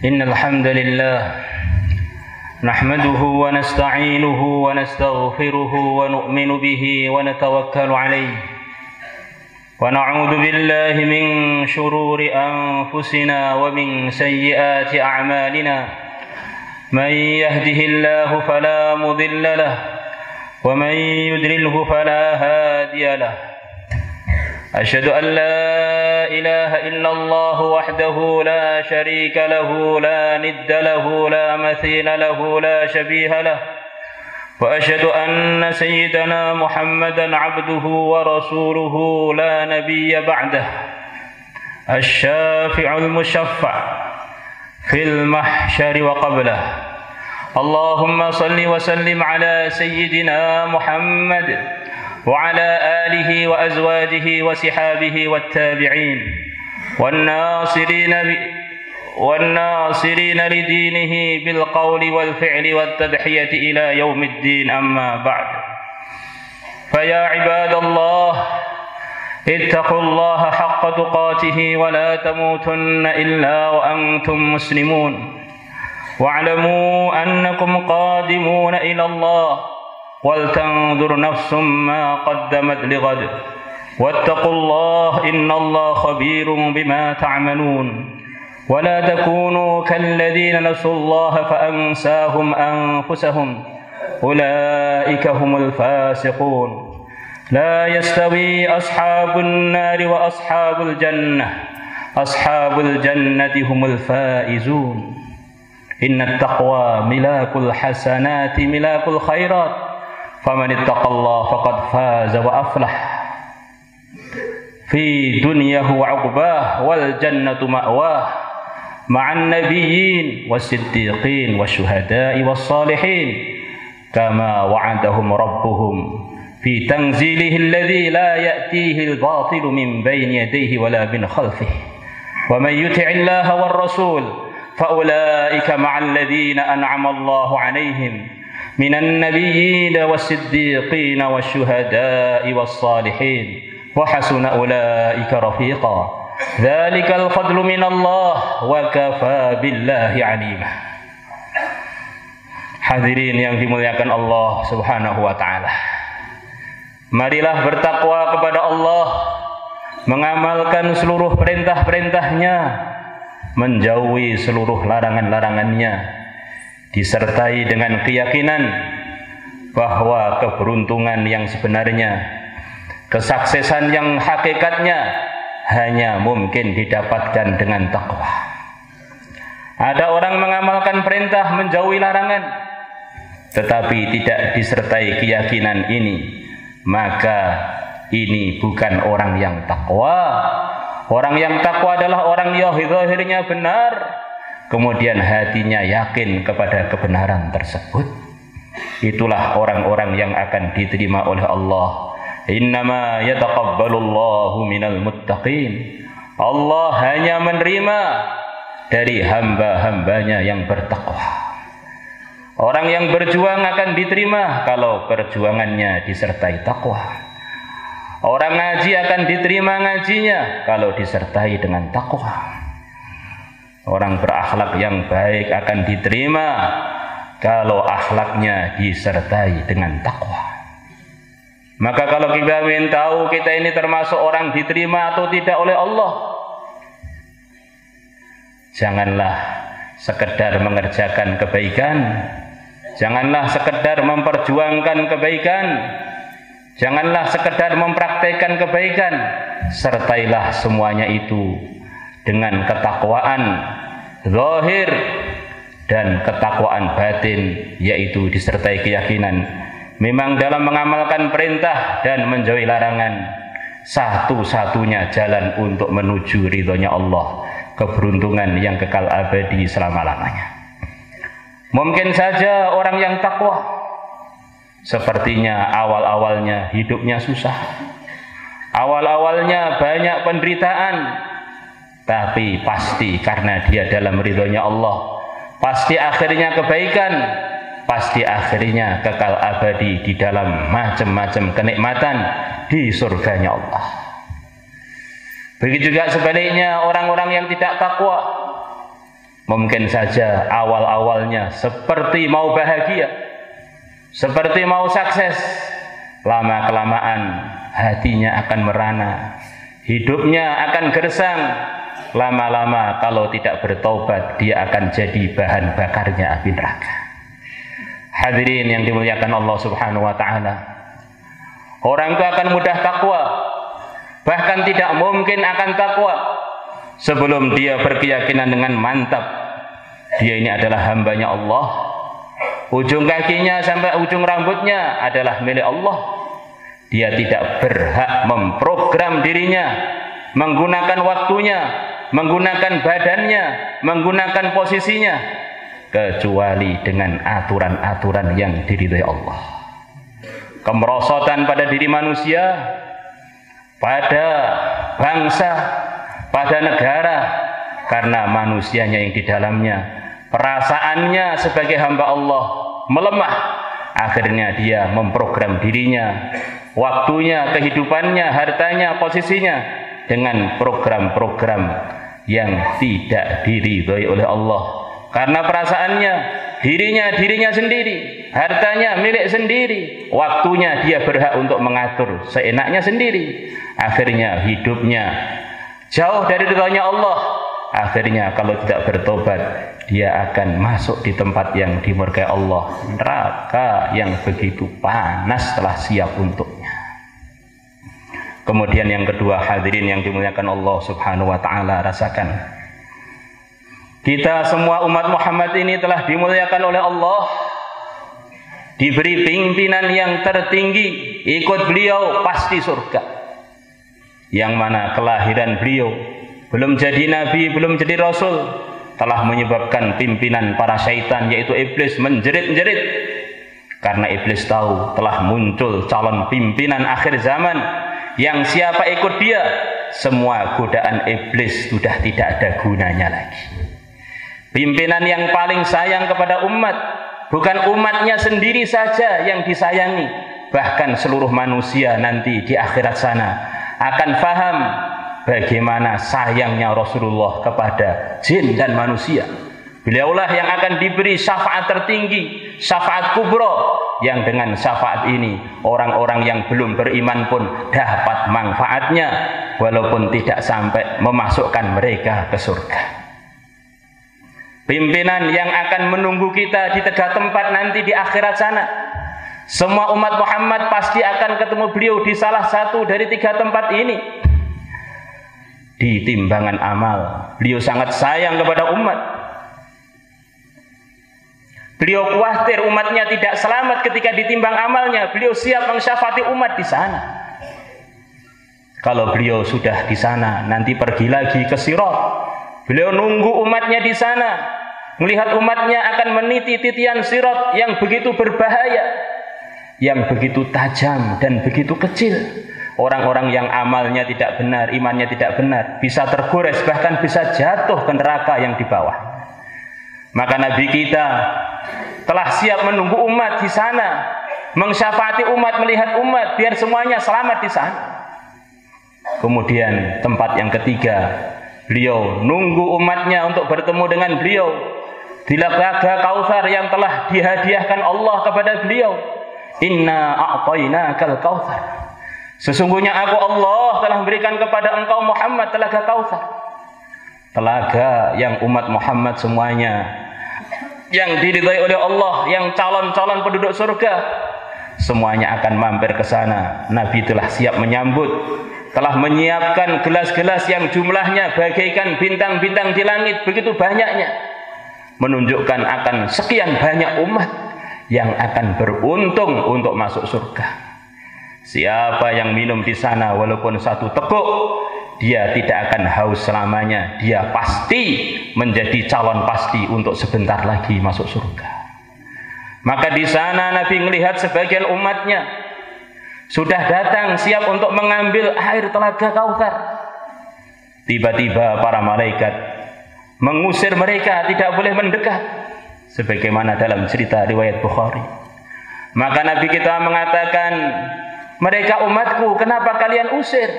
إن الحمد لله نحمده ونستعينه ونستغفره ونؤمن به ونتوكل عليه ونعوذ بالله من شرور أنفسنا ومن سيئات أعمالنا من يهده الله فلا مضل له ومن يضلله فلا هادي له أشهد أن لا إله إلا الله وحده لا شريك له لا ند له لا مثيل له لا شبيه له وأشهد أن سيدنا محمدا عبده ورسوله لا نبي بعده الشافع المشفع في المحشر وقبله اللهم صل وسلم على سيدنا محمد وعلى آله وأزواجه وصحابه والتابعين والناصرين لدينه بالقول والفعل والتضحية إلى يوم الدين أما بعد فيا عباد الله اتقوا الله حق تقاته ولا تموتن إلا وأنتم مسلمون واعلموا أنكم قادمون إلى الله ولتنظر نفس ما قدمت لغد واتقوا الله إن الله خبير بما تعملون ولا تكونوا كالذين نسوا الله فأنساهم أنفسهم أولئك هم الفاسقون لا يستوي أصحاب النار وأصحاب الجنة أصحاب الجنة هم الفائزون إن التقوى ملاك الحسنات ملاك الخيرات فمن اتقى الله فقد فاز وأفلح في دنياه وعقباه والجنة مأواه مع النبيين والصديقين والشهداء والصالحين كما وعدهم ربهم في تنزيله الذي لا يأتيه الباطل من بين يديه ولا من خلفه ومن يطع الله والرسول فأولئك مع الذين أنعم الله عليهم من النبيين والصديقين والشهداء والصالحين وحسن أولئك رفيقا ذلك الفضل من الله وكفى بالله عليما. Hadirin yang dimuliakan Allah Subhanahu wa taala. Marilah bertakwa kepada Allah, mengamalkan seluruh perintah-perintahnya, menjauhi seluruh larangan-larangannya, disertai dengan keyakinan bahwa keberuntungan yang sebenarnya, kesuksesan yang hakikatnya hanya mungkin didapatkan dengan takwa. Ada orang mengamalkan perintah, menjauhi larangan, tetapi tidak disertai keyakinan ini, maka ini bukan orang yang takwa. Orang yang takwa adalah orang yang zahirnya benar, kemudian hatinya yakin kepada kebenaran tersebut. Itulah orang-orang yang akan diterima oleh Allah. Innama yataqabbalullahu minal muttaqin. Allah hanya menerima dari hamba-hambanya yang bertakwa. Orang yang berjuang akan diterima kalau perjuangannya disertai takwa. Orang ngaji akan diterima ngajinya kalau disertai dengan takwa. Orang berakhlak yang baik akan diterima kalau akhlaknya disertai dengan takwa. Maka kalau kita ingin tahu kita ini termasuk orang diterima atau tidak oleh Allah, janganlah sekedar mengerjakan kebaikan, janganlah sekedar memperjuangkan kebaikan, janganlah sekedar mempraktekkan kebaikan, sertailah semuanya itu dengan ketakwaan zahir dan ketakwaan batin, yaitu disertai keyakinan memang dalam mengamalkan perintah dan menjauhi larangan satu-satunya jalan untuk menuju ridhonya Allah, keberuntungan yang kekal abadi selama-lamanya. Mungkin saja orang yang takwa sepertinya awal-awalnya hidupnya susah, awal-awalnya banyak penderitaan, tapi pasti karena dia dalam ridhonya Allah, pasti akhirnya kebaikan, pasti akhirnya kekal abadi di dalam macam-macam kenikmatan di surganya Allah. Begitu juga sebaliknya orang-orang yang tidak takwa, Mungkin saja awal-awalnya seperti mau bahagia, seperti mau sukses. Lama-kelamaan hatinya akan merana, hidupnya akan gersang. Lama-lama kalau tidak bertobat, dia akan jadi bahan bakarnya api neraka. Hadirin yang dimuliakan Allah Subhanahu wa ta'ala, orang itu akan mudah takwa, bahkan tidak mungkin akan takwa sebelum dia berkeyakinan dengan mantap dia ini adalah hambanya Allah. Ujung kakinya sampai ujung rambutnya adalah milik Allah. Dia tidak berhak memprogram dirinya, menggunakan waktunya, menggunakan badannya, menggunakan posisinya, kecuali dengan aturan-aturan yang diridhai Allah. Kemerosotan pada diri manusia, pada bangsa, pada negara, karena manusianya yang di dalamnya perasaannya sebagai hamba Allah melemah. Akhirnya dia memprogram dirinya, waktunya, kehidupannya, hartanya, posisinya dengan program-program yang tidak diridhai oleh Allah. Karena perasaannya, dirinya sendiri, hartanya milik sendiri, waktunya dia berhak untuk mengatur seenaknya sendiri. Akhirnya hidupnya jauh dari ridhanya Allah. Akhirnya kalau tidak bertobat, dia akan masuk di tempat yang dimurkai Allah, neraka yang begitu panas telah siap untuknya. Kemudian yang kedua, hadirin yang dimuliakan Allah Subhanahu wa ta'ala, rasakan, kita semua umat Muhammad ini telah dimuliakan oleh Allah, diberi pimpinan yang tertinggi, ikut beliau pasti surga. Yang mana kelahiran beliau belum jadi nabi, belum jadi rasul, telah menyebabkan pimpinan para syaitan yaitu iblis menjerit-jerit. Karena iblis tahu telah muncul calon pimpinan akhir zaman yang siapa ikut dia, semua godaan iblis sudah tidak ada gunanya lagi. Pimpinan yang paling sayang kepada umat, bukan umatnya sendiri saja yang disayangi, bahkan seluruh manusia nanti di akhirat sana akan faham bagaimana sayangnya Rasulullah kepada jin dan manusia. Beliaulah yang akan diberi syafaat tertinggi, syafaat kubro, yang dengan syafaat ini orang-orang yang belum beriman pun dapat manfaatnya walaupun tidak sampai memasukkan mereka ke surga. Pimpinan yang akan menunggu kita di tegak tempat nanti di akhirat sana. Semua umat Muhammad pasti akan ketemu beliau di salah satu dari 3 tempat ini. Di timbangan amal, beliau sangat sayang kepada umat. Beliau khawatir umatnya tidak selamat ketika ditimbang amalnya. Beliau siap mensyafaati umat di sana. Kalau beliau sudah di sana, nanti pergi lagi ke Sirat. Beliau nunggu umatnya di sana, melihat umatnya akan meniti titian Sirat yang begitu berbahaya, yang begitu tajam dan begitu kecil. Orang-orang yang amalnya tidak benar, imannya tidak benar, bisa tergores, bahkan bisa jatuh ke neraka yang di bawah. Maka Nabi kita telah siap menunggu umat di sana, mensyafaati umat, melihat umat, biar semuanya selamat di sana. Kemudian tempat yang ketiga, beliau nunggu umatnya untuk bertemu dengan beliau di Telaga Kautsar yang telah dihadiahkan Allah kepada beliau. Inna a'tainakal kautsar. Sesungguhnya aku Allah telah memberikan kepada engkau Muhammad Telaga Kautsar. Telaga yang umat Muhammad semuanya yang diridhai oleh Allah, yang calon-calon penduduk surga, semuanya akan mampir ke sana. Nabi telah siap menyambut, telah menyiapkan gelas-gelas yang jumlahnya bagaikan bintang-bintang di langit, begitu banyaknya, menunjukkan akan sekian banyak umat yang akan beruntung untuk masuk surga. Siapa yang minum di sana walaupun 1 teguk, dia tidak akan haus selamanya. Dia pasti menjadi calon pasti untuk sebentar lagi masuk surga. Maka di sana Nabi melihat sebagian umatnya sudah datang siap untuk mengambil air Telaga Kautsar. Tiba-tiba para malaikat mengusir mereka, tidak boleh mendekat, sebagaimana dalam cerita riwayat Bukhari. Maka Nabi kita mengatakan, mereka umatku, kenapa kalian usir?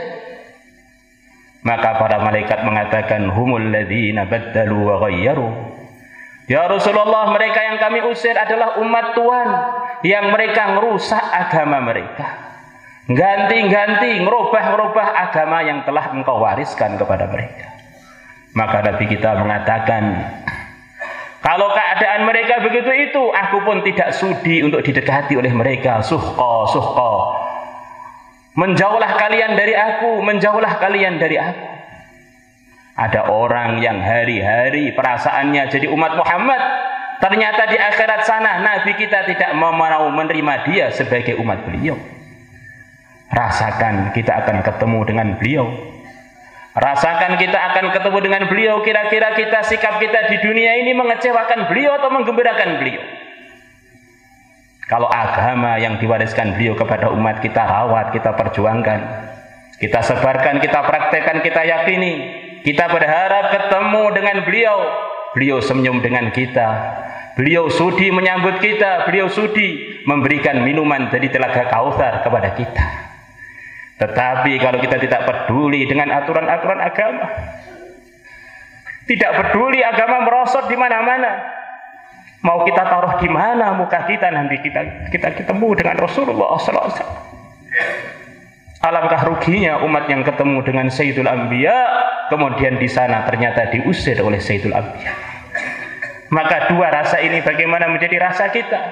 Maka para malaikat mengatakan, humul ladzina baddalu wa ghayyaru. Ya Rasulullah, mereka yang kami usir adalah umat Tuhan yang mereka merusak agama mereka. Ganti-ganti, ngerubah-ngerubah agama yang telah engkau wariskan kepada mereka. Maka Nabi kita mengatakan, kalau keadaan mereka begitu itu, aku pun tidak sudi untuk didekati oleh mereka. Suhqa, suhqa. Menjauhlah kalian dari aku, menjauhlah kalian dari aku. Ada orang yang hari-hari perasaannya jadi umat Muhammad, ternyata di akhirat sana Nabi kita tidak mau menerima dia sebagai umat beliau. Rasakan kita akan ketemu dengan beliau. Rasakan kita akan ketemu dengan beliau. Kira-kira sikap kita di dunia ini mengecewakan beliau atau menggembirakan beliau? Kalau agama yang diwariskan beliau kepada umat, kita rawat, kita perjuangkan, kita sebarkan, kita praktekkan, kita yakini, kita berharap ketemu dengan beliau. Beliau senyum dengan kita, beliau sudi menyambut kita, beliau sudi memberikan minuman dari telaga Kautsar kepada kita. Tetapi kalau kita tidak peduli dengan aturan-aturan agama, tidak peduli agama merosot di mana-mana, mau kita taruh di mana muka kita nanti kita ketemu dengan Rasulullah SAW. Alangkah ruginya umat yang ketemu dengan Sayyidul Anbiya, kemudian di sana ternyata diusir oleh Sayyidul Anbiya. Maka dua rasa ini bagaimana menjadi rasa kita?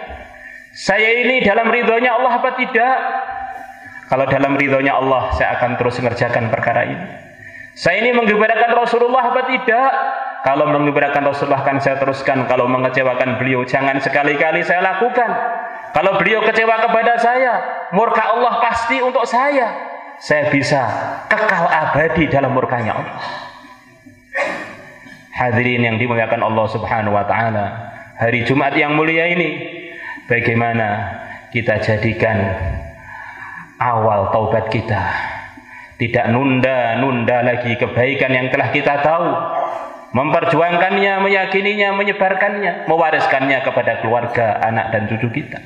Saya ini dalam ridhonya Allah apa tidak? Kalau dalam ridhonya Allah, saya akan terus mengerjakan perkara ini. Saya ini menggembirakan Rasulullah apa tidak? Kalau menggembirakan Rasulullah akan saya teruskan. Kalau mengecewakan beliau, jangan sekali-kali saya lakukan. Kalau beliau kecewa kepada saya, murka Allah pasti untuk saya. Saya bisa kekal abadi dalam murkanya Allah. Hadirin yang dimuliakan Allah Subhanahu wa Ta'ala, hari Jumat yang mulia ini, bagaimana kita jadikan awal taubat kita, tidak nunda-nunda lagi kebaikan yang telah kita tahu, memperjuangkannya, meyakininya, menyebarkannya, mewariskannya kepada keluarga, anak dan cucu kita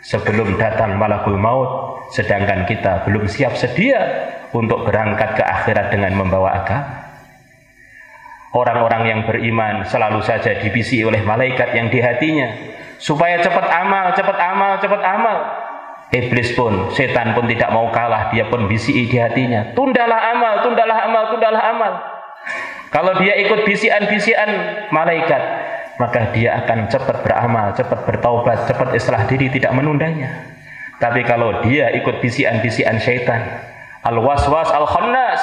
sebelum datang malakul maut, sedangkan kita belum siap sedia untuk berangkat ke akhirat dengan membawa agama. Orang-orang yang beriman selalu saja dibisi oleh malaikat yang di hatinya supaya cepat amal, cepat amal, cepat amal. Iblis pun, setan pun tidak mau kalah, dia pun bisi di hatinya, tundalah amal, tundalah amal, tundalah amal. Kalau dia ikut bisian-bisian malaikat, maka dia akan cepat beramal, cepat bertaubat, cepat islah diri, tidak menundanya. Tapi kalau dia ikut bisian-bisian syaitan, al-waswas al-khannas,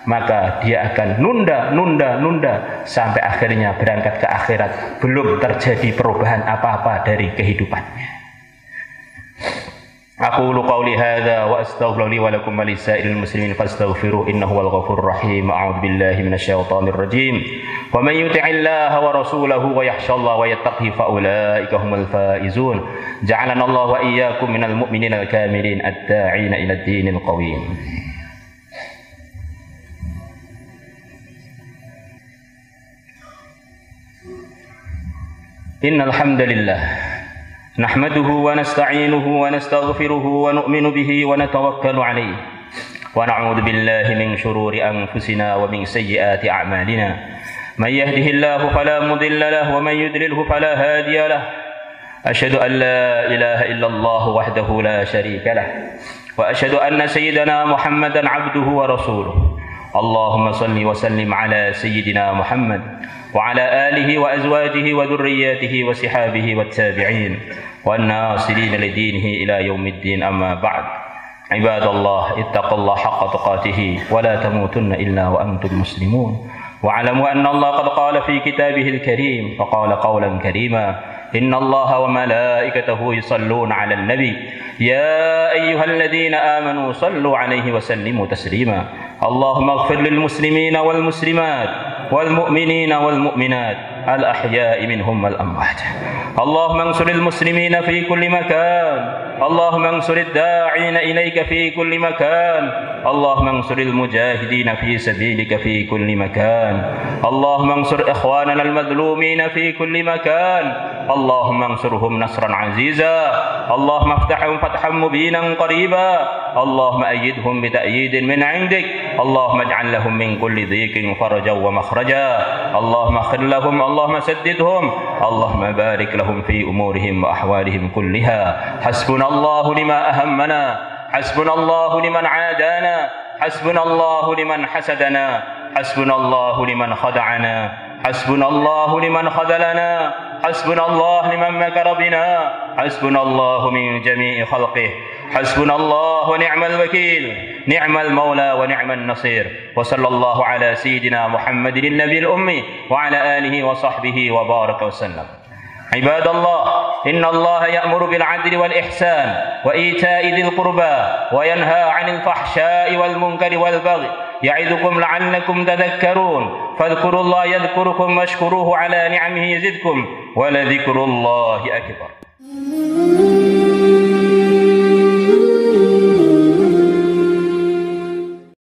maka dia akan nunda sampai akhirnya berangkat ke akhirat, belum terjadi perubahan apa-apa dari kehidupannya. Aqulu qawli hadza wa astaghfiru li wa lakum wa lisa'iril muslimin fastaghfiruhu innahu wal ghafurur rahim. A'udzu billahi minasy syaithanir rajim. Wa may yuti'illaha wa rasulahu wa yakhshallaha wa yattaqihi fa ulaika humul faizun. Ja'alana Allah wa iyyakum minal mu'minina al-kamilin ad-da'ina ila ad-dinil qawim. Innal hamdalillah nahmaduhu wa nasta'inuhu wa nastaghfiruhu wa nu'minu bihi wa natawakkalu alayhi wa na'udzu billahi min shururi anfusina wa min sayyiati a'malina man yahdihillahu fala mudilla lahu wa man yudlilhu fala hadiya lahu asyhadu an la ilaha illallah wahdahu la syarika lahu wa asyhadu anna sayyidana Muhammadan 'abduhu wa rasuluhu. Allahumma salli wa sallim ala sayyidina Muhammad wa ala alihi wa azwajihi wa dhurriyyatihi wa sihabihi wa tabi'in wa an-nasirin li dinihi ila yaumiddin, amma ba'd. Ibadallah, ittaqullaha haqqa tuqatih wa la tamutunna illa wa antum muslimun. Wa 'alamu anna Allah qad qala fi kitabihi al-karim fa qala qawlan karima. Inna Allah wa malaikatahu yusalluna 'alan nabi ya ayyuhalladzina amanu sallu 'alaihi wa sallimu taslima. Allahumma ighfir lil muslimina wal muslimat wal mu'minina wal mu'minat al ahya'i minhum wal amwat. Allahumma ansuril muslimina fi kulli makan. Allahumma ansurid da'ina ilayka fi kulli makan. Allahumma ansuril mujahidina fi sabilika fi kulli makan. Allahumma ansur ikhwanana al madlumina fi kulli makan. Allahumma ansurhum nasran aziza. Allahumma aftahhum fathan mubinan qariba. Allahumma ayyidhum bi ta'yidin min 'indik. اللهم اجعل لهم من كل ضيق فرجا ومخرجا اللهم اغفر لهم اللهم سددهم اللهم بارك لهم في أمورهم وأحوالهم كلها حسبنا الله لما أهمنا حسبنا الله لمن عادانا حسبنا الله لمن حسدنا حسبنا الله لمن خدعنا حسبنا الله لمن خذلنا حسبنا الله لمن مكر بنا حسبنا الله من جميع خلقه حسبنا الله ونعم الوكيل نعم المولى ونعم النصير وصلى الله على سيدنا محمد النبي الأمي وعلى آله وصحبه وبارك وسلم. عباد الله إن الله يأمر بالعدل والإحسان وإيتاء ذي القربى وينهى عن الفحشاء والمنكر والبغي يعظكم لعلكم تذكرون فاذكروا الله يذكركم واشكروه على نعمه يزدكم ولذكر الله أكبر.